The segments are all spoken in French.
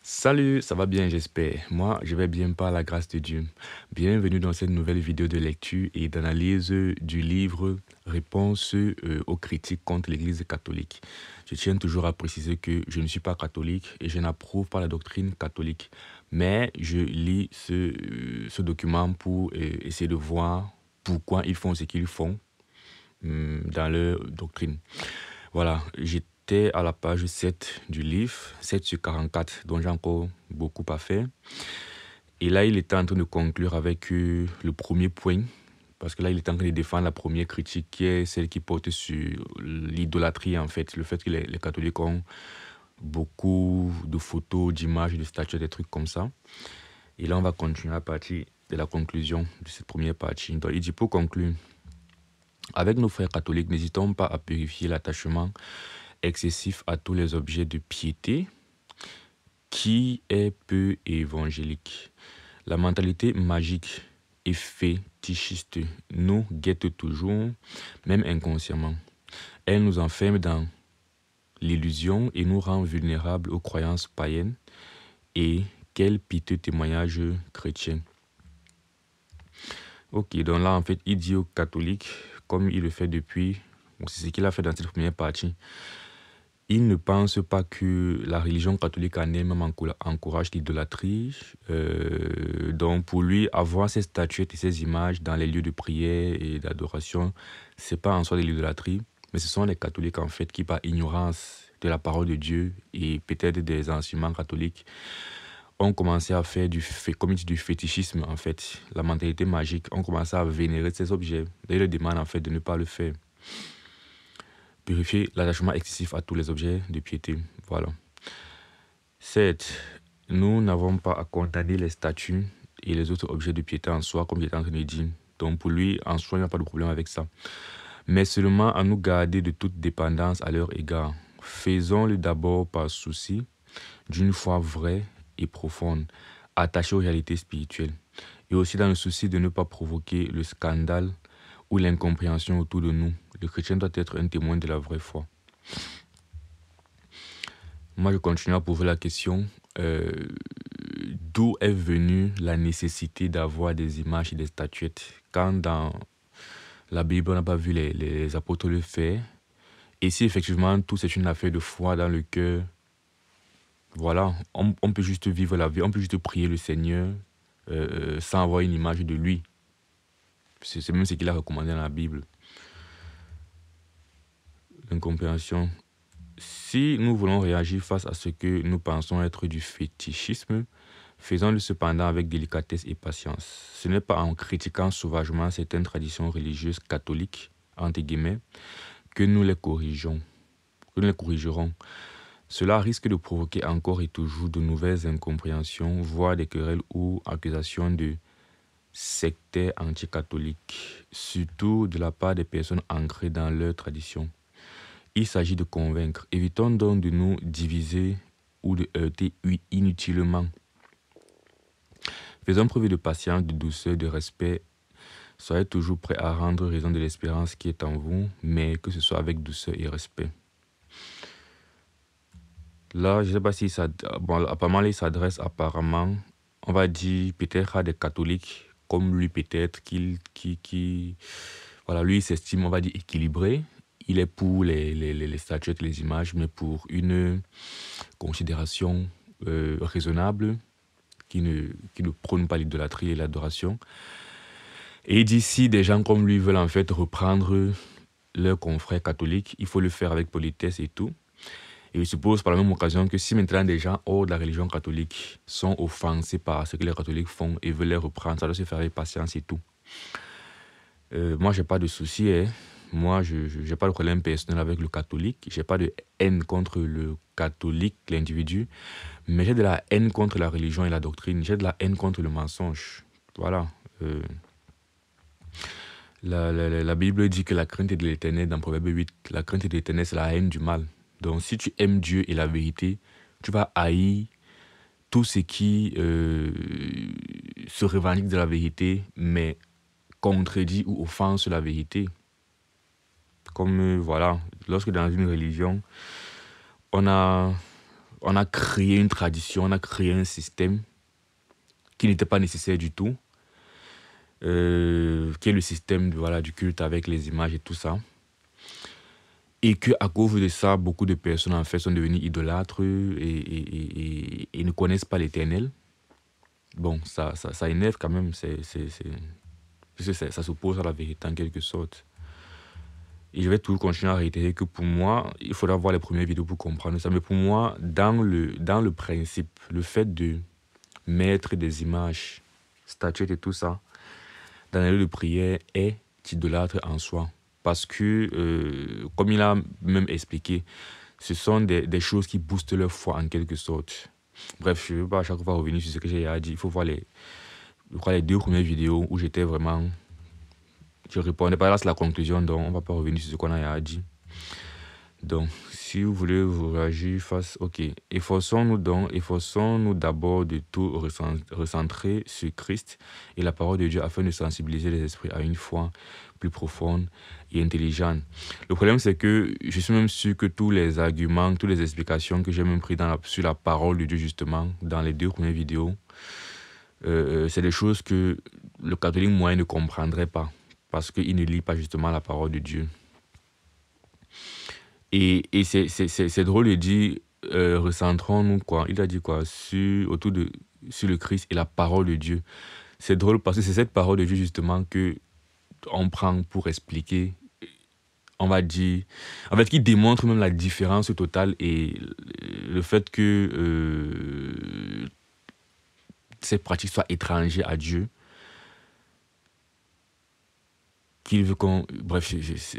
Salut, ça va bien, j'espère. Moi, je vais bien par la grâce de Dieu. Bienvenue dans cette nouvelle vidéo de lecture et d'analyse du livre Réponse aux critiques contre l'Église catholique. Je tiens toujours à préciser que je ne suis pas catholique et je n'approuve pas la doctrine catholique. Mais je lis ce document pour essayer de voir pourquoi ils font ce qu'ils font dans leur doctrine. Voilà, j'étais à la page 7 du livre, 7 sur 44, dont j'ai encore beaucoup à faire. Et là, il était en train de conclure avec le premier point, parce que là, il était en train de défendre la première critique, qui est celle qui porte sur l'idolâtrie, en fait. Le fait que les catholiques ont beaucoup de photos, d'images, de statues, des trucs comme ça. Et là, on va continuer à partir de la conclusion de cette première partie. Donc, il dit, pour conclure, avec nos frères catholiques, n'hésitons pas à purifier l'attachement excessif à tous les objets de piété qui est peu évangélique. La mentalité magique et fétichiste nous guette toujours, même inconsciemment. Elle nous enferme dans l'illusion et nous rend vulnérables aux croyances païennes. Et quel piteux témoignage chrétien. Ok, donc là, en fait, il dit aux catholiques, comme il le fait depuis, c'est ce qu'il a fait dans cette première partie, il ne pense pas que la religion catholique en elle-même encourage l'idolâtrie. Donc pour lui, avoir ces statuettes et ces images dans les lieux de prière et d'adoration, ce n'est pas en soi de l'idolâtrie, mais ce sont les catholiques en fait qui, par ignorance de la parole de Dieu et peut-être des enseignements catholiques, ont commencé à faire comme il dit, du fétichisme en fait, la mentalité magique, ont commencé à vénérer ces objets. Et il leur demande en fait de ne pas le faire. Purifier l'attachement excessif à tous les objets de piété. Voilà. 7. Nous n'avons pas à condamner les statues et les autres objets de piété en soi, comme j'étais en train de dire. Donc pour lui, en soi, il n'y a pas de problème avec ça. Mais seulement à nous garder de toute dépendance à leur égard. Faisons-le d'abord par souci d'une foi vraie et profonde, attachée aux réalités spirituelles. Et aussi dans le souci de ne pas provoquer le scandale ou l'incompréhension autour de nous. Le chrétien doit être un témoin de la vraie foi. Moi, je continue à poser la question, d'où est venue la nécessité d'avoir des images et des statuettes quand dans la Bible, on n'a pas vu les apôtres le faire. Et si effectivement tout c'est une affaire de foi dans le cœur, voilà, on peut juste vivre la vie, on peut juste prier le Seigneur sans avoir une image de lui. C'est même ce qu'il a recommandé dans la Bible. L'incompréhension. Si nous voulons réagir face à ce que nous pensons être du fétichisme, faisons-le cependant avec délicatesse et patience. Ce n'est pas en critiquant sauvagement certaines traditions religieuses catholiques, entre guillemets, que nous les corrigerons. Cela risque de provoquer encore et toujours de nouvelles incompréhensions, voire des querelles ou accusations de sectaires anticatholiques, surtout de la part des personnes ancrées dans leur tradition. Il s'agit de convaincre. Évitons donc de nous diviser ou de heurter inutilement. Faisons preuve de patience, de douceur, de respect. Soyez toujours prêts à rendre raison de l'espérance qui est en vous, mais que ce soit avec douceur et respect. Là, je ne sais pas si ça... Bon, apparemment, il s'adresse apparemment, on va dire, peut-être à des catholiques, comme lui peut-être, voilà, lui, il s'estime, on va dire, équilibré. Il est pour les statuettes, les images, mais pour une considération raisonnable qui ne prône pas l'idolâtrie et l'adoration. Et il dit si des gens comme lui veulent en fait reprendre leurs confrères catholiques, il faut le faire avec politesse et tout. Et il suppose par la même occasion que si maintenant des gens hors de la religion catholique sont offensés par ce que les catholiques font et veulent les reprendre, ça doit se faire avec patience et tout. Moi, j'ai pas de souci. Hein. Moi, je n'ai pas de problème personnel avec le catholique. Je n'ai pas de haine contre le catholique, l'individu. Mais j'ai de la haine contre la religion et la doctrine. J'ai de la haine contre le mensonge. Voilà. La Bible dit que la crainte de l'Éternel, dans Proverbe 8, la crainte de l'Éternel, c'est la haine du mal. Donc, si tu aimes Dieu et la vérité, tu vas haïr tout ce qui se revendique de la vérité, mais contredit ou offense la vérité. Comme, voilà, lorsque dans une religion, on a on a créé une tradition, on a créé un système qui n'était pas nécessaire du tout, qui est le système voilà, du culte avec les images et tout ça. Et qu'à cause de ça, beaucoup de personnes en fait sont devenues idolâtres et ne connaissent pas l'Éternel. Bon, ça énerve quand même, parce que ça s'oppose à la vérité en quelque sorte. Et je vais toujours continuer à réitérer que pour moi, il faudra voir les premières vidéos pour comprendre ça. Mais pour moi, dans le principe, le fait de mettre des images, statuettes et tout ça, dans les lieux de prière est idolâtre en soi. Parce que, comme il a même expliqué, ce sont des choses qui boostent leur foi en quelque sorte. Bref, je ne veux pas à chaque fois revenir sur ce que j'ai dit. Il faut voir les 2 premières vidéos où j'étais vraiment... Je répondais pas, là c'est la conclusion, donc on ne va pas revenir sur ce qu'on a dit. Donc, si vous voulez vous réagir face... Ok. Efforçons-nous d'abord de tout recentrer sur Christ et la parole de Dieu afin de sensibiliser les esprits à une foi plus profonde et intelligente. Le problème, c'est que je suis même sûr que tous les arguments, toutes les explications que j'ai même pris sur la parole de Dieu, justement, dans les 2 premières vidéos, c'est des choses que le catholique moyen ne comprendrait pas parce qu'il ne lit pas justement la parole de Dieu. Et c'est drôle de dire, recentrons-nous, quoi. Il a dit quoi sur le Christ et la parole de Dieu. C'est drôle parce que c'est cette parole de Dieu justement qu'on prend pour expliquer, on va dire, en fait, qui démontre même la différence totale et le fait que ces pratiques soient étrangères à Dieu. Qu'il veut qu'on... Bref,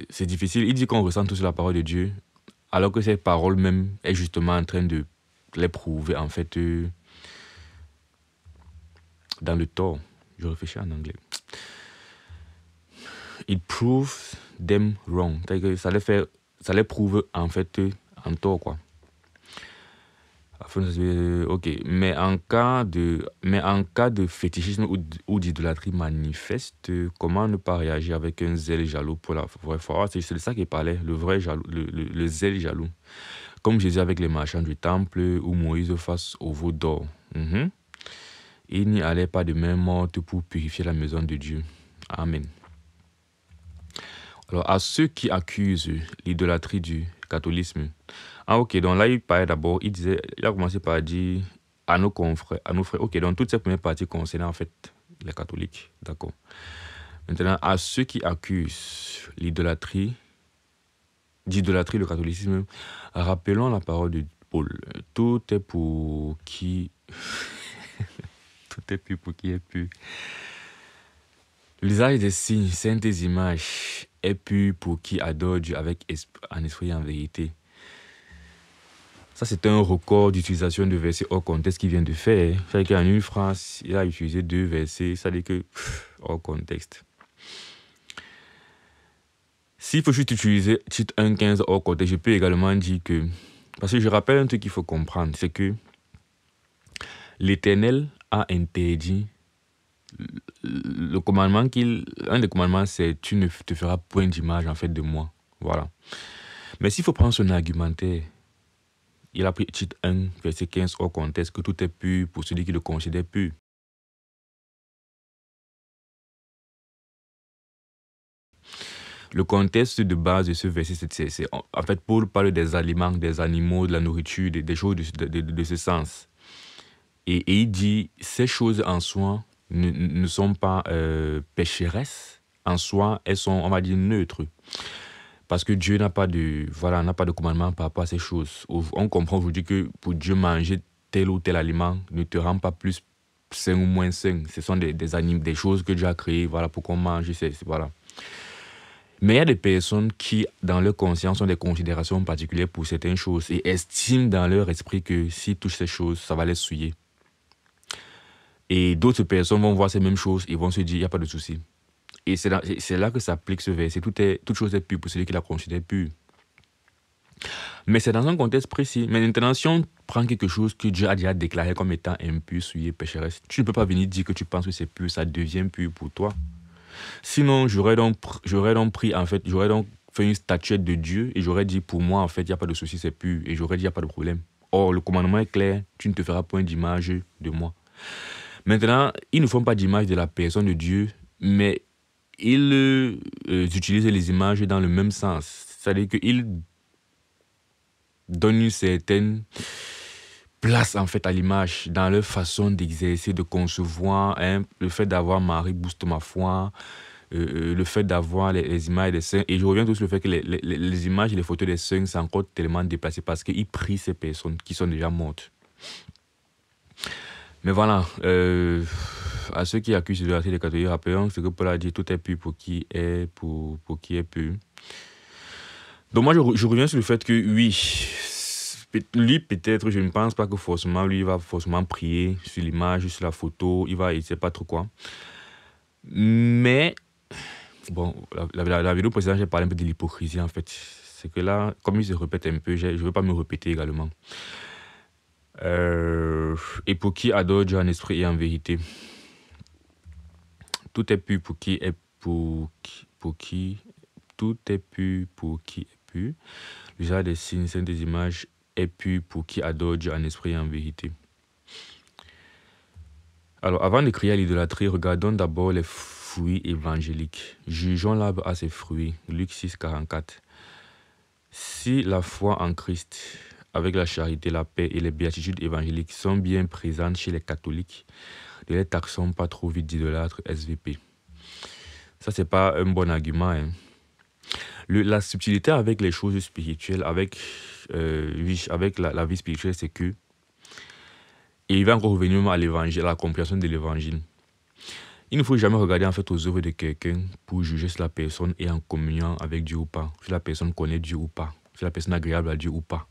c'est difficile. Il dit qu'on ressent tout sur la parole de Dieu, alors que cette parole même est justement en train de les prouver, en fait, dans le tort. Je réfléchis en anglais. It proves them wrong. C'est-à-dire que ça les prouve, en fait, en tort, quoi. Ok, mais en cas de fétichisme ou d'idolâtrie manifeste, comment ne pas réagir avec un zèle jaloux pour la vraie foi? C'est de ça qu'il parlait, le vrai jaloux, le zèle jaloux. Comme Jésus avec les marchands du temple ou Moïse face au veau d'or. Il n'y allait pas de main morte pour purifier la maison de Dieu. Amen. Alors, à ceux qui accusent l'idolâtrie du catholisme. Ah, ok, donc là, il parlait d'abord, il a commencé par dire à nos confrères, à nos frères. Ok, donc toutes ces premières parties concernaient en fait les catholiques. D'accord. Maintenant, à ceux qui accusent d'idolâtrie le catholicisme, rappelons la parole de Paul. Tout est pour qui. Tout est pu pour qui est pu. L'usage des signes, saintes images, est pu pour qui adore Dieu en esprit et en vérité. Ça, c'est un record d'utilisation de versets hors contexte qu'il vient de faire. C'est-à-dire qu'en une phrase, il a utilisé 2 versets. Ça veut dire que hors contexte. S'il faut juste utiliser titre 1.15 hors contexte, je peux également dire que... Parce que je rappelle un truc qu'il faut comprendre, c'est que l'Éternel a interdit le commandement un des commandements, c'est tu ne te feras point d'image en fait de moi. Voilà. Mais s'il faut prendre son argumentaire, il a pris titre 1, verset 15 hors contexte, que tout est pur pour celui qui le considère pur. Le contexte de base de ce verset, c'est en fait Paul parle des aliments, des animaux, de la nourriture, des choses de ce sens. Et il dit, ces choses en soi ne sont pas pécheresses. En soi, elles sont, on va dire, neutres. Parce que Dieu n'a pas de commandement par rapport à ces choses. On comprend aujourd'hui que pour Dieu, manger tel ou tel aliment ne te rend pas plus sain ou moins sain. Ce sont des choses que Dieu a créées, voilà, pour qu'on mange. Voilà. Mais il y a des personnes qui, dans leur conscience, ont des considérations particulières pour certaines choses et estiment dans leur esprit que s'ils touchent ces choses, ça va les souiller. Et d'autres personnes vont voir ces mêmes choses et vont se dire, il n'y a pas de souci. Et c'est là que s'applique ce verset. Toute chose est pure pour celui qui la considère pure. Mais c'est dans un contexte précis. Mais maintenant, si on prend quelque chose que Dieu a déjà déclaré comme étant impur, souillé, pécheresse, tu ne peux pas venir dire que tu penses que c'est pur, ça devient pur pour toi. Sinon, j'aurais donc fait une statuette de Dieu et j'aurais dit, pour moi, en fait, il n'y a pas de souci, c'est pur. Et j'aurais dit, il n'y a pas de problème. Or, le commandement est clair, tu ne te feras point d'image de moi. Maintenant, ils ne font pas d'image de la personne de Dieu, mais ils utilisent les images dans le même sens. C'est-à-dire qu'ils donnent une certaine place en fait à l'image dans leur façon d'exercer, de concevoir. Hein, le fait d'avoir Marie booste ma foi, le fait d'avoir les images des saints. Et je reviens tout sur le fait que les images et les photos des saints sont encore tellement déplacées parce qu'ils prient ces personnes qui sont déjà mortes. Mais voilà, à ceux qui accusent de les catholiques, rappelons ce que Paul a dit, tout est pur pour qui est, pour qui est pur. Donc moi, je reviens sur le fait que oui, lui peut-être, je ne pense pas que forcément, lui, il va forcément prier sur l'image, sur la photo, il ne sait pas trop quoi. Mais, bon, la vidéo précédente, j'ai parlé un peu de l'hypocrisie en fait. C'est que là, comme il se répète un peu, je ne veux pas me répéter également. Et pour qui adore Dieu en esprit et en vérité. Tout est pur pour qui est tout est pur pour qui est pur. Le genre des signes, c'est des images est pur pour qui adore Dieu en esprit et en vérité. Alors, avant de crier à l'idolâtrie, regardons d'abord les fruits évangéliques. Jugeons l'arbre à ses fruits. Luc 6, 44. Si la foi en Christ, avec la charité, la paix et les béatitudes évangéliques sont bien présentes chez les catholiques, ne les taxons pas trop vite d'idolâtres SVP. Ça, c'est pas un bon argument. Hein. La subtilité avec les choses spirituelles, avec la vie spirituelle, c'est que, et il va encore revenir à l'évangile, à la compréhension de l'évangile. Il ne faut jamais regarder en fait aux œuvres de quelqu'un pour juger si la personne est en communion avec Dieu ou pas, si la personne connaît Dieu ou pas, si la personne est agréable à Dieu ou pas.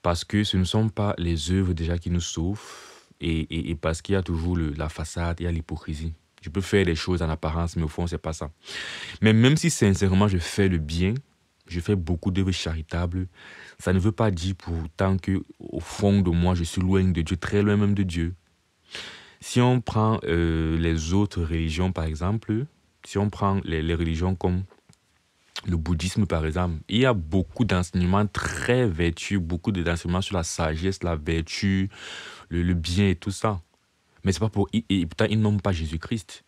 Parce que ce ne sont pas les œuvres déjà qui nous sauvent et parce qu'il y a toujours la façade, il y a l'hypocrisie. Je peux faire des choses en apparence, mais au fond, ce n'est pas ça. Mais même si sincèrement je fais le bien, je fais beaucoup d'œuvres charitables, ça ne veut pas dire pourtant qu'au fond de moi, je suis loin de Dieu, très loin même de Dieu. Si on prend les autres religions, par exemple, si on prend les religions comme le bouddhisme, par exemple, il y a beaucoup d'enseignements très vertueux, beaucoup d'enseignements sur la sagesse, la vertu, le bien et tout ça. Mais c'est pas pour... Et pourtant, ils n'ont pas Jésus-Christ.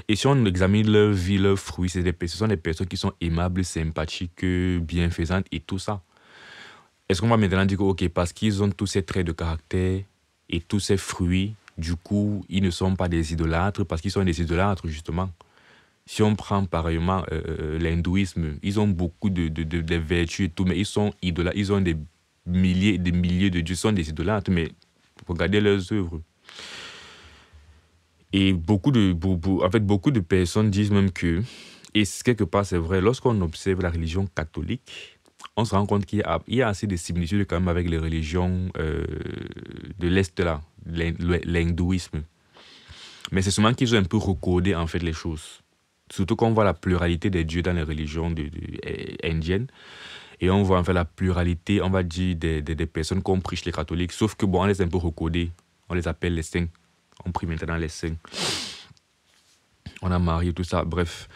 Et si on examine leur vie, leurs fruits, ce sont des personnes qui sont aimables, sympathiques, bienfaisantes et tout ça. Est-ce qu'on va maintenant dire que, ok, parce qu'ils ont tous ces traits de caractère et tous ces fruits, du coup, ils ne sont pas des idolâtres parce qu'ils sont des idolâtres, justement. Si on prend pareillement l'hindouisme, ils ont beaucoup de vertus et tout, mais ils sont idolâtres, ils ont des milliers et des milliers de dieux, ils sont des idolâtres, mais regardez leurs œuvres. Et beaucoup de personnes disent même que, et quelque part c'est vrai, lorsqu'on observe la religion catholique, on se rend compte qu'il y a assez de similitudes quand même avec les religions de l'Est là, l'hindouisme. Mais c'est seulement qu'ils ont un peu recodé en fait les choses. Surtout quand on voit la pluralité des dieux dans les religions indiennes. Et on voit en fait la pluralité, on va dire, des personnes qu'on prie les catholiques. Sauf que bon, on les a un peu recodés. On les appelle les saints. On prie maintenant les saints. On a Marie et tout ça. Bref.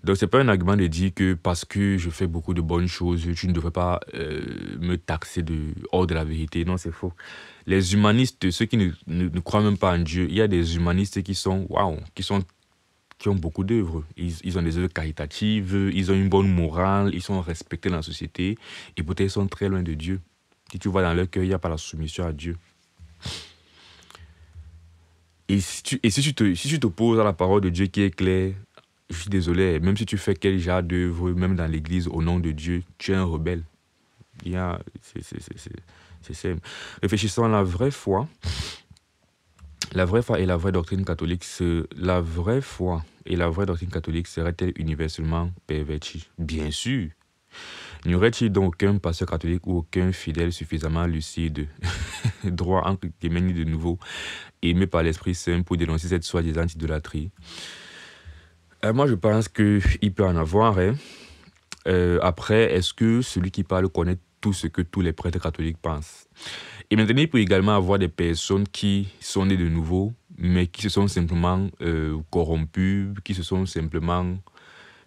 Donc, ce n'est pas un argument de dire que parce que je fais beaucoup de bonnes choses, tu ne devrais pas me taxer hors de la vérité. Non, c'est faux. Les humanistes, ceux qui ne croient même pas en Dieu, il y a des humanistes qui sont, waouh, qui ont beaucoup d'œuvres. Ils ont des œuvres caritatives, ils ont une bonne morale, ils sont respectés dans la société et peut-être ils sont très loin de Dieu. Si tu vois dans leur cœur, il n'y a pas la soumission à Dieu. Et si tu t'opposes à la parole de Dieu qui est claire, je suis désolé, même si tu fais quel genre d'œuvre, même dans l'église, au nom de Dieu, tu es un rebelle. C'est simple. Réfléchissons à la vraie foi. La vraie foi et la vraie doctrine catholique, la vraie foi et la vraie doctrine catholique serait-elle universellement pervertie? Bien sûr. N'y aurait-il donc aucun pasteur catholique ou aucun fidèle suffisamment lucide, droit entre guillemets de nouveau, aimé par l'Esprit Saint pour dénoncer cette soi-disant idolâtrie? Moi, je pense qu'il peut en avoir. Hein. Après, est-ce que celui qui parle connaît tout ce que tous les prêtres catholiques pensent? Et maintenant, il peut également avoir des personnes qui sont nées de nouveau, mais qui se sont simplement corrompues, qui se sont simplement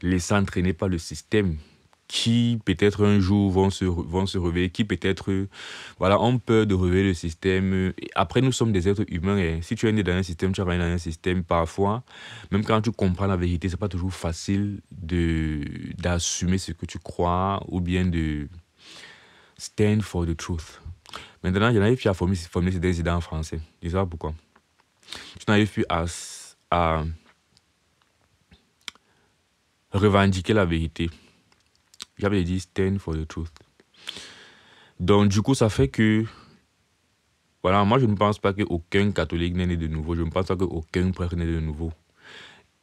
laissées entraîner par le système, qui peut-être un jour vont se réveiller, qui peut-être voilà, ont peur de réveiller le système. Et après, nous sommes des êtres humains. Et si tu es né dans un système, tu es né dans un système, parfois, même quand tu comprends la vérité, c'est pas toujours facile d'assumer ce que tu crois ou bien de stand for the truth. Maintenant, je n'arrive plus à formuler ces idées en français. Je sais pas pourquoi. Je n'arrive plus à revendiquer la vérité. J'avais dit stand for the truth. Donc, du coup, ça fait que, voilà, moi, je ne pense pas qu'aucun catholique n'est né de nouveau. Je ne pense pas qu'aucun prêtre n'est né de nouveau.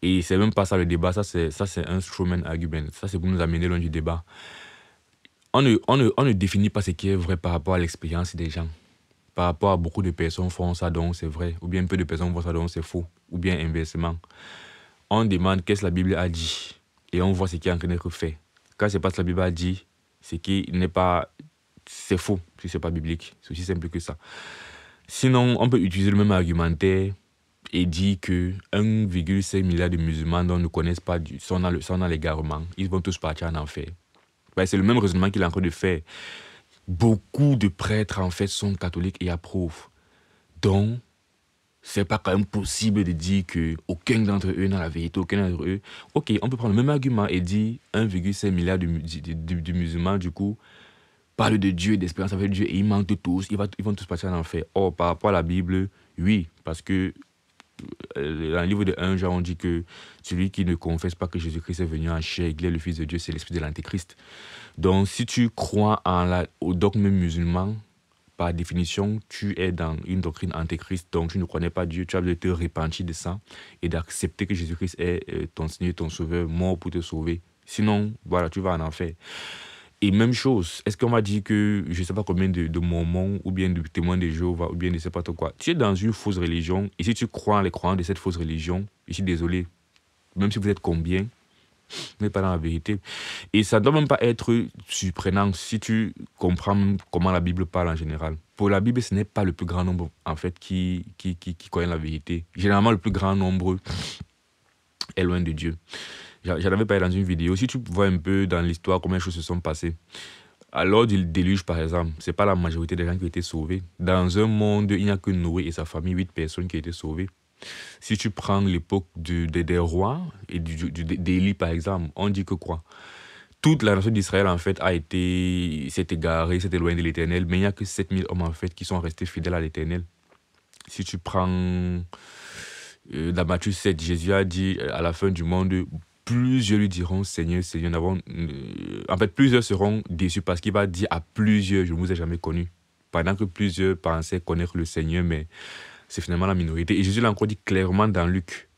Et c'est même pas ça le débat. Ça, c'est un strawman argument. Ça, c'est pour nous amener loin du débat. On ne définit pas ce qui est vrai par rapport à l'expérience des gens. Par rapport à beaucoup de personnes font ça, donc c'est vrai. Ou bien peu de personnes font ça, donc c'est faux. Ou bien inversement. On demande qu'est-ce que la Bible a dit. Et on voit ce qui est en train d'être fait. Quand c'est pas ce que la Bible a dit, c'est qui n'est pas... C'est faux, si c'est pas biblique. C'est aussi simple que ça. Sinon, on peut utiliser le même argumentaire et dire que 1,5 milliard de musulmans dont on ne connaissent pas sont dans l'égarement. Ils vont tous partir en enfer. Ben, c'est le même raisonnement qu'il est en train de faire. Beaucoup de prêtres, en fait, sont catholiques et approuvent. Donc, c'est pas quand même possible de dire qu'aucun d'entre eux n'a la vérité, aucun d'entre eux. Ok, on peut prendre le même argument et dire 1,5 milliard de musulmans, du coup, parlent de Dieu, d'espérance avec Dieu, et ils mentent tous, ils vont tous partir en enfer. Or, par rapport à la Bible, oui, parce que dans le livre de 1 Jean, on dit que celui qui ne confesse pas que Jésus-Christ est venu en chair, qu'il est le Fils de Dieu, c'est l'esprit de l'Antéchrist. Donc, si tu crois au dogme musulman, par définition, tu es dans une doctrine antéchrist, donc tu ne connais pas Dieu, tu as besoin de te repentir de ça et d'accepter que Jésus-Christ est ton Seigneur, ton Sauveur, mort pour te sauver. Sinon, voilà, tu vas en enfer. Et même chose, est-ce qu'on m'a dit que je ne sais pas combien de mormons ou bien de témoins de Jéhovah ou bien de je ne sais pas trop quoi, tu es dans une fausse religion et si tu crois en les croyants de cette fausse religion, je suis désolé, même si vous êtes combien, n'est pas dans la vérité. Et ça ne doit même pas être surprenant si tu comprends comment la Bible parle en général. Pour la Bible, ce n'est pas le plus grand nombre, en fait, qui connaît la vérité. Généralement, le plus grand nombre est loin de Dieu. J'en avais parlé dans une vidéo. Si tu vois un peu dans l'histoire comment les choses se sont passées, lors du déluge, par exemple, ce n'est pas la majorité des gens qui ont été sauvés. Dans un monde, il n'y a que Noé et sa famille, 8 personnes qui ont été sauvées. Si tu prends l'époque des rois et d'Élie, par exemple, on dit que quoi? Toute la nation d'Israël, en fait, s'est égarée, s'est éloignée de l'Éternel, mais il n'y a que 7000 hommes, en fait, qui sont restés fidèles à l'Éternel. Si tu prends dans Matthieu 7, Jésus a dit à la fin du monde, plusieurs lui diront Seigneur, Seigneur, en fait, plusieurs seront déçus parce qu'il va dire à plusieurs, je ne vous ai jamais connu. Pendant que plusieurs pensaient connaître le Seigneur, mais c'est finalement la minorité. Et Jésus l'a encore dit clairement dans Luc.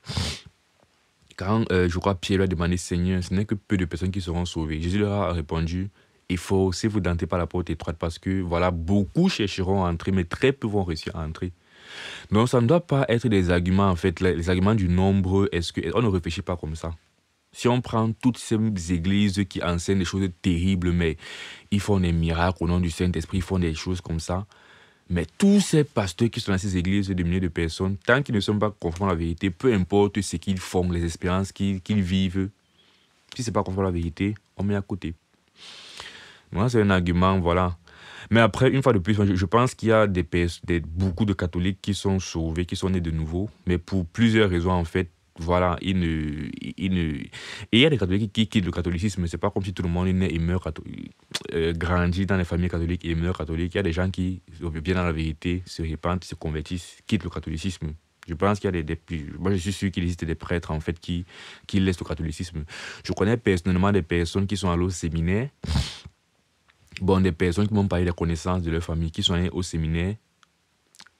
Quand, je crois, Pierre lui a demandé, Seigneur, ce n'est que peu de personnes qui seront sauvées. Jésus leur a répondu, il faut aussi vous denter par la porte étroite parce que, voilà, beaucoup chercheront à entrer, mais très peu vont réussir à entrer. Donc, ça ne doit pas être des arguments, en fait, les arguments du nombre, on ne réfléchit pas comme ça. Si on prend toutes ces églises qui enseignent des choses terribles, mais ils font des miracles au nom du Saint-Esprit, ils font des choses comme ça, mais tous ces pasteurs qui sont dans ces églises de milliers de personnes, tant qu'ils ne sont pas conformes à la vérité, peu importe ce qu'ils font, les expériences qu'ils vivent, si ce n'est pas conforme à la vérité, on met à côté. Moi, c'est un argument, voilà. Mais après, une fois de plus, je pense qu'il y a beaucoup de catholiques qui sont sauvés, qui sont nés de nouveau, mais pour plusieurs raisons, en fait, voilà, Et il y a des catholiques qui quittent le catholicisme. C'est pas comme si tout le monde est né et meurt grandit dans les familles catholiques et meurt catholique. Il y a des gens qui viennent dans la vérité, se répandent, se convertissent, quittent le catholicisme. Je pense qu'il y a moi, je suis sûr qu'il existe des prêtres, en fait, qui laissent le catholicisme. Je connais personnellement des personnes qui sont allées au séminaire. Bon, des personnes qui m'ont parlé des connaissances de leur famille, qui sont allées au séminaire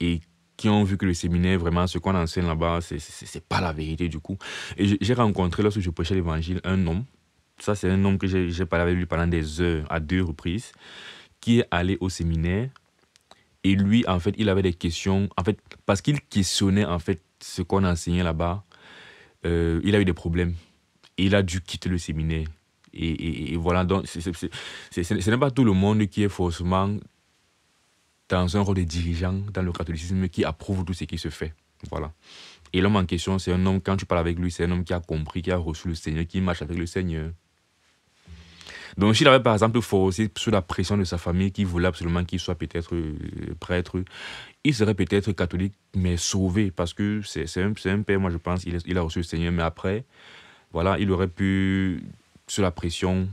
et qui ont vu que le séminaire, vraiment, ce qu'on enseigne là-bas, c'est pas la vérité du coup. Et j'ai rencontré, lorsque je prêchais l'évangile, un homme. Ça, c'est un homme que j'ai parlé avec lui pendant des heures, à 2 reprises, qui est allé au séminaire. Et lui, en fait, il avait des questions. En fait, parce qu'il questionnait, en fait, ce qu'on enseignait là-bas, il a eu des problèmes. Et il a dû quitter le séminaire. Et voilà, donc, ce n'est pas tout le monde qui est forcément dans un rôle de dirigeant dans le catholicisme qui approuve tout ce qui se fait. Voilà. Et l'homme en question, c'est un homme, quand tu parles avec lui, c'est un homme qui a compris, qui a reçu le Seigneur, qui marche avec le Seigneur. Donc, s'il avait par exemple forcé sous la pression de sa famille qui voulait absolument qu'il soit peut-être prêtre, il serait peut-être catholique, mais sauvé, parce que c'est un père, moi je pense, il a reçu le Seigneur, mais après, voilà, il aurait pu, sous la pression,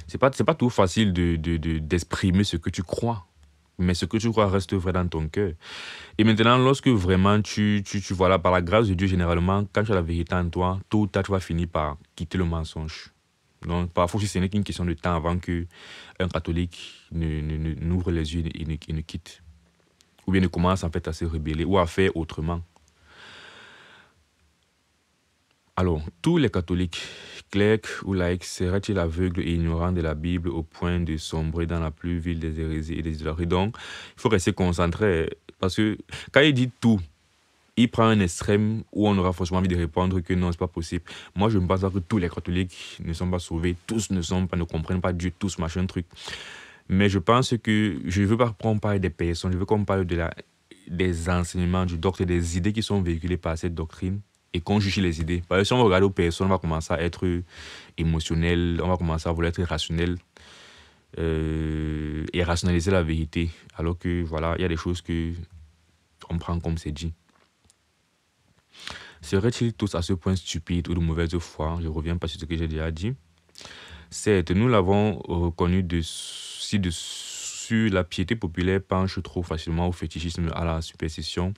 c'est pas tout facile d'exprimer ce que tu crois. Mais ce que tu crois reste vrai dans ton cœur. Et maintenant, lorsque vraiment voilà, par la grâce de Dieu, généralement, quand tu as la vérité en toi, tôt ou tard, tu vas finir par quitter le mensonge. Donc, parfois, si ce n'est qu'une question de temps avant qu'un catholique n'ouvre les yeux et ne quitte. Ou bien ne commence en fait à se rebeller ou à faire autrement. Alors, tous les catholiques, clercs ou laïcs, seraient-ils aveugles et ignorants de la Bible au point de sombrer dans la plus vile des hérésies et des idolâtries? Donc, il faut rester concentré parce que quand il dit tout, il prend un extrême où on aura forcément envie de répondre que non, c'est pas possible. Moi, je ne pense pas que tous les catholiques ne sont pas sauvés, tous ne comprennent pas Dieu, tous machin truc. Mais je pense que je ne veux pas qu'on parle des personnes, je veux qu'on parle des enseignements, du doctrine, des idées qui sont véhiculées par cette doctrine et qu'on juge les idées. Parce que si on regarde aux personnes, on va commencer à être émotionnel, on va commencer à vouloir être rationnel et rationaliser la vérité. Alors que voilà, il y a des choses que on prend comme c'est dit. Seraient-ils tous à ce point stupides ou de mauvaise foi? Je reviens pas sur ce que j'ai déjà dit. Certes, nous l'avons reconnu sur la piété populaire penche trop facilement au fétichisme, à la superstition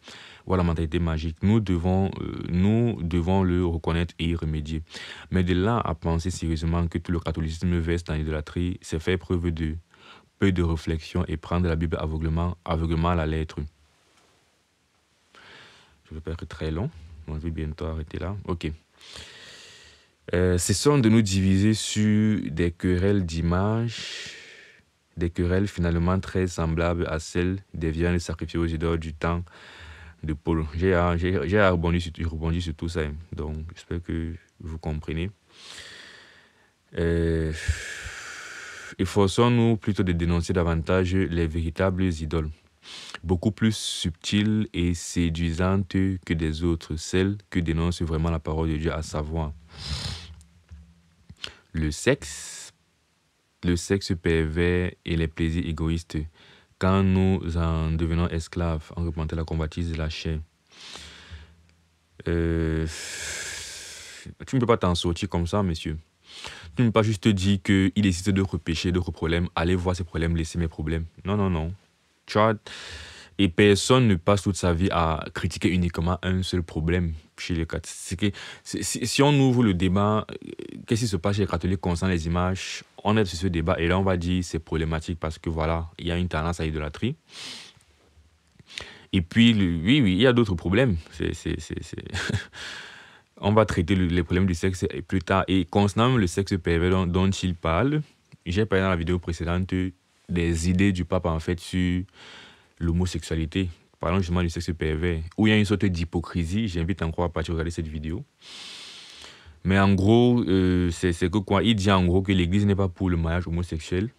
ou à la mentalité magique. Nous devons le reconnaître et y remédier. Mais de là à penser sérieusement que tout le catholicisme verse dans l'idolâtrie, c'est faire preuve de peu de réflexion et prendre la Bible aveuglement à la lettre. Je ne vais pas être très long. On va bientôt arrêter là. Ok. Cessons de nous diviser sur des querelles d'images, des querelles finalement très semblables à celles des viandes sacrifiées aux idoles du temps de Paul. J'ai rebondi sur tout ça, donc j'espère que vous comprenez. Efforçons-nous plutôt de dénoncer davantage les véritables idoles, beaucoup plus subtiles et séduisantes que des autres, celles que dénonce vraiment la parole de Dieu, à savoir le sexe pervers et les plaisirs égoïstes, quand nous en devenons esclaves, en repentant la convoitise de la chair. Tu ne peux pas t'en sortir comme ça, monsieur. Tu ne peux pas juste te dire qu'il existe d'autres péchés, d'autres problèmes. Allez voir ces problèmes, laissez mes problèmes. Non, non, non. Tu vois, et personne ne passe toute sa vie à critiquer uniquement un seul problème chez les catholiques. Si on ouvre le débat, qu'est-ce qui se passe chez les catholiques concernant les images, on est sur ce débat et là on va dire c'est problématique parce que voilà, il y a une tendance à l'idolâtrie. Et puis, oui, il y a d'autres problèmes. On va traiter les problèmes du sexe plus tard. Et concernant le sexe pervers dont il parle, j'ai parlé dans la vidéo précédente des idées du pape en fait sur l'homosexualité. Parlons justement du sexe pervers, où il y a une sorte d'hypocrisie. J'invite encore à partir regarder cette vidéo. Mais en gros, c'est que quoi? Il dit en gros que l'Église n'est pas pour le mariage homosexuel,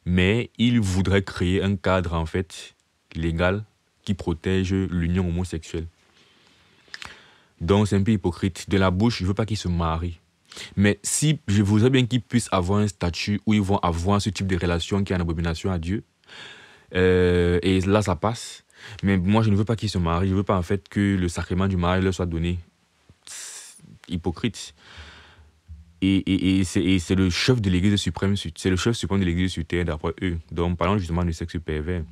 mais il voudrait créer un cadre en fait légal qui protège l'union homosexuelle. Donc c'est un peu hypocrite. De la bouche, je ne veux pas qu'ils se marient. Mais si je voudrais bien qu'ils puissent avoir un statut où ils vont avoir ce type de relation qui est en abomination à Dieu, et là ça passe. Mais moi je ne veux pas qu'ils se marient. Je ne veux pas en fait que le sacrement du mariage leur soit donné. Hypocrite. Et c'est le chef de l'Église suprême, c'est le chef suprême de l'Église sur terre d'après eux. Donc parlant justement du sexe pervers,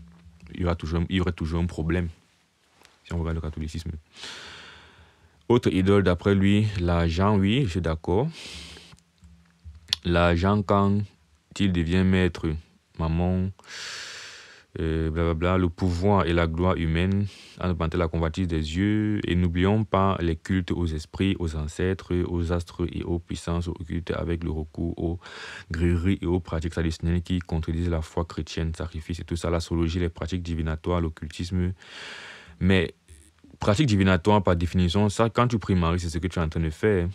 il y aurait toujours un problème si on regarde le catholicisme. Autre idole d'après lui, l'argent, oui, je suis d'accord. L'argent, quand il devient maître, maman, blablabla, le pouvoir et la gloire humaine, en augmentant la convoitise des yeux. Et n'oublions pas les cultes aux esprits, aux ancêtres, aux astres et aux puissances occultes avec le recours aux grilleries et aux pratiques traditionnelles qui contredisent la foi chrétienne, sacrifice et tout ça, l'astrologie, les pratiques divinatoires, l'occultisme. Mais pratique divinatoire, par définition, ça, quand tu pries Marie, c'est ce que tu es en train de faire.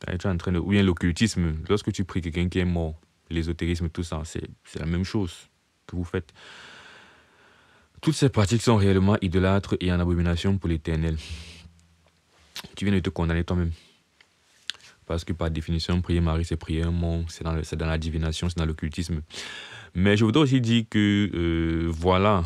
Tu es en train de... Ou bien l'occultisme, lorsque tu pries quelqu'un qui est mort, l'ésotérisme, tout ça, c'est la même chose que vous faites. Toutes ces pratiques sont réellement idolâtres et en abomination pour l'Éternel. Tu viens de te condamner toi-même. parce que par définition, prier Marie, c'est prier un monde, c'est dans la divination, c'est dans l'occultisme. Mais je voudrais aussi dire que, voilà,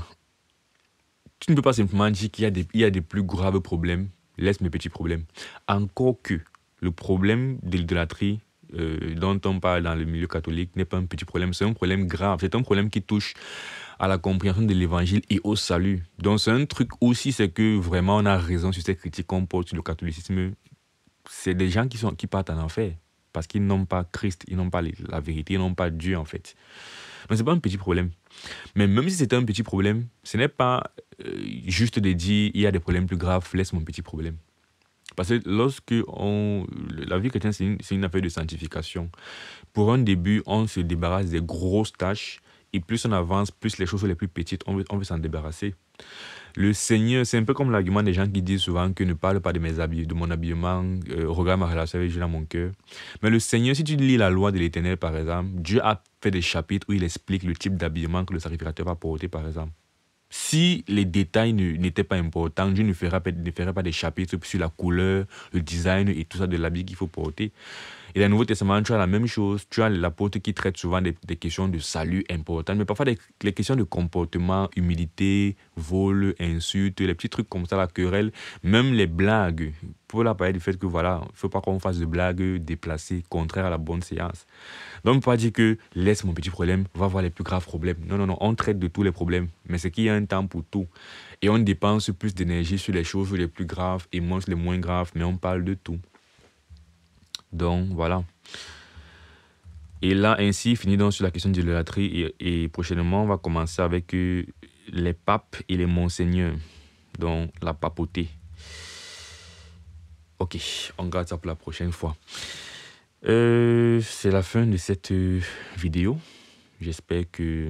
tu ne peux pas simplement dire qu'il y a des plus graves problèmes, laisse mes petits problèmes. Encore que le problème de l'idolâtrie dont on parle dans le milieu catholique n'est pas un petit problème, c'est un problème grave, c'est un problème qui touche à la compréhension de l'évangile et au salut. Donc c'est un truc aussi, c'est que vraiment on a raison sur ces critiques qu'on porte sur le catholicisme. C'est des gens qui partent en enfer parce qu'ils n'ont pas Christ, ils n'ont pas la vérité, ils n'ont pas Dieu en fait. Donc c'est pas un petit problème. Mais même si c'était un petit problème, ce n'est pas juste de dire il y a des problèmes plus graves, laisse mon petit problème. Parce que la vie chrétienne, c'est une affaire de sanctification. Pour un début, on se débarrasse des grosses tâches. Et plus on avance, plus les choses sont les plus petites, on veut s'en débarrasser. Le Seigneur, c'est un peu comme l'argument des gens qui disent souvent que ne parle pas de mon habillement, regarde ma relation avec Dieu dans mon cœur. Mais le Seigneur, si tu lis la loi de l'Éternel, par exemple, Dieu a fait des chapitres où il explique le type d'habillement que le sacrificateur va porter, par exemple. Si les détails n'étaient pas importants, Dieu ne ferait pas des chapitres sur la couleur, le design et tout ça de l'habit qu'il faut porter. Et dans le Nouveau Testament, tu as la même chose. Tu as l'apôtre qui traite souvent des questions de salut importantes, mais parfois les questions de comportement, humilité, vol, insultes, les petits trucs comme ça, la querelle, même les blagues. Pour la parler du fait que voilà, il ne faut pas qu'on fasse de blagues déplacées, contraires à la bonne séance. Donc, on ne peut pas dire que laisse mon petit problème, va voir les plus graves problèmes. Non, non, non, on traite de tous les problèmes, mais c'est qu'il y a un temps pour tout. Et on dépense plus d'énergie sur les choses les plus graves et moins sur les moins graves, mais on parle de tout. Donc, voilà. Et là, ainsi, finit donc sur la question de l'idolâtrie. Et prochainement, on va commencer avec les papes et les monseigneurs. Donc, la papauté. Ok, on garde ça pour la prochaine fois. C'est la fin de cette vidéo. J'espère que...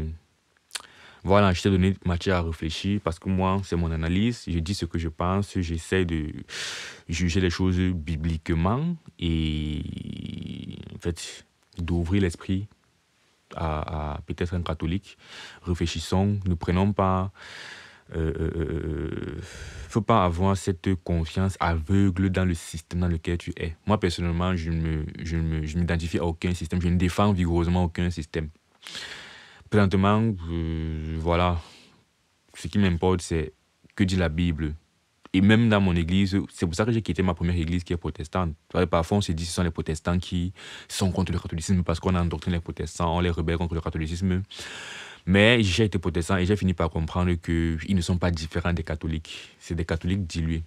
Voilà, je t'ai donné matière à réfléchir parce que moi, c'est mon analyse. Je dis ce que je pense. J'essaie de juger les choses bibliquement et en fait, d'ouvrir l'esprit à peut-être un catholique. Réfléchissons, ne prenons pas... faut pas avoir cette confiance aveugle dans le système dans lequel tu es. Moi, personnellement, je m'identifie à aucun système. Je ne défends vigoureusement aucun système. Présentement, voilà, ce qui m'importe, c'est que dit la Bible. Et même dans mon église, c'est pour ça que j'ai quitté ma première église qui est protestante. Parfois, on se dit que ce sont les protestants qui sont contre le catholicisme parce qu'on a endoctriné les protestants, on les rebelle contre le catholicisme. Mais j'ai été protestant et j'ai fini par comprendre qu'ils ne sont pas différents des catholiques. C'est des catholiques dilués.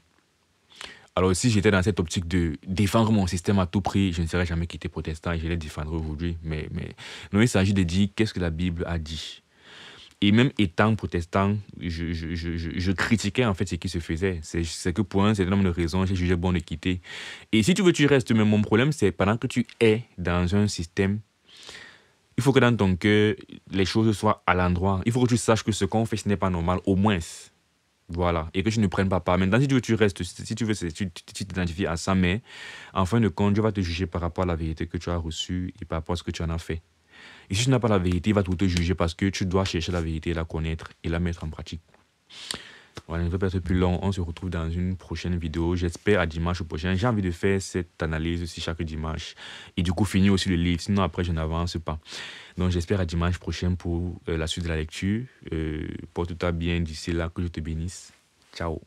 Alors si j'étais dans cette optique de défendre mon système à tout prix, je ne serais jamais quitté protestant et je les défendrai aujourd'hui. Mais non, il s'agit de dire qu'est-ce que la Bible a dit. Et même étant protestant, je critiquais en fait ce qui se faisait. C'est que pour un certain nombre de raisons, j'ai jugé bon de quitter. Et si tu veux, tu restes. Mais mon problème, c'est pendant que tu es dans un système, il faut que dans ton cœur, les choses soient à l'endroit. Il faut que tu saches que ce qu'on fait, ce n'est pas normal, au moins. Voilà. Et que tu ne prennes pas part. Maintenant, si tu veux, tu restes. Si tu veux, tu t'identifies à ça. Mais en fin de compte, Dieu va te juger par rapport à la vérité que tu as reçue et par rapport à ce que tu en as fait. Et si tu n'as pas la vérité, il va te juger parce que tu dois chercher la vérité, la connaître et la mettre en pratique. Voilà, je ne vais pas être plus long. On se retrouve dans une prochaine vidéo. J'espère à dimanche prochain. J'ai envie de faire cette analyse aussi chaque dimanche. Et du coup, finir aussi le livre. Sinon, après, je n'avance pas. Donc, j'espère à dimanche prochain pour la suite de la lecture. Porte-toi bien d'ici là. Que je te bénisse. Ciao.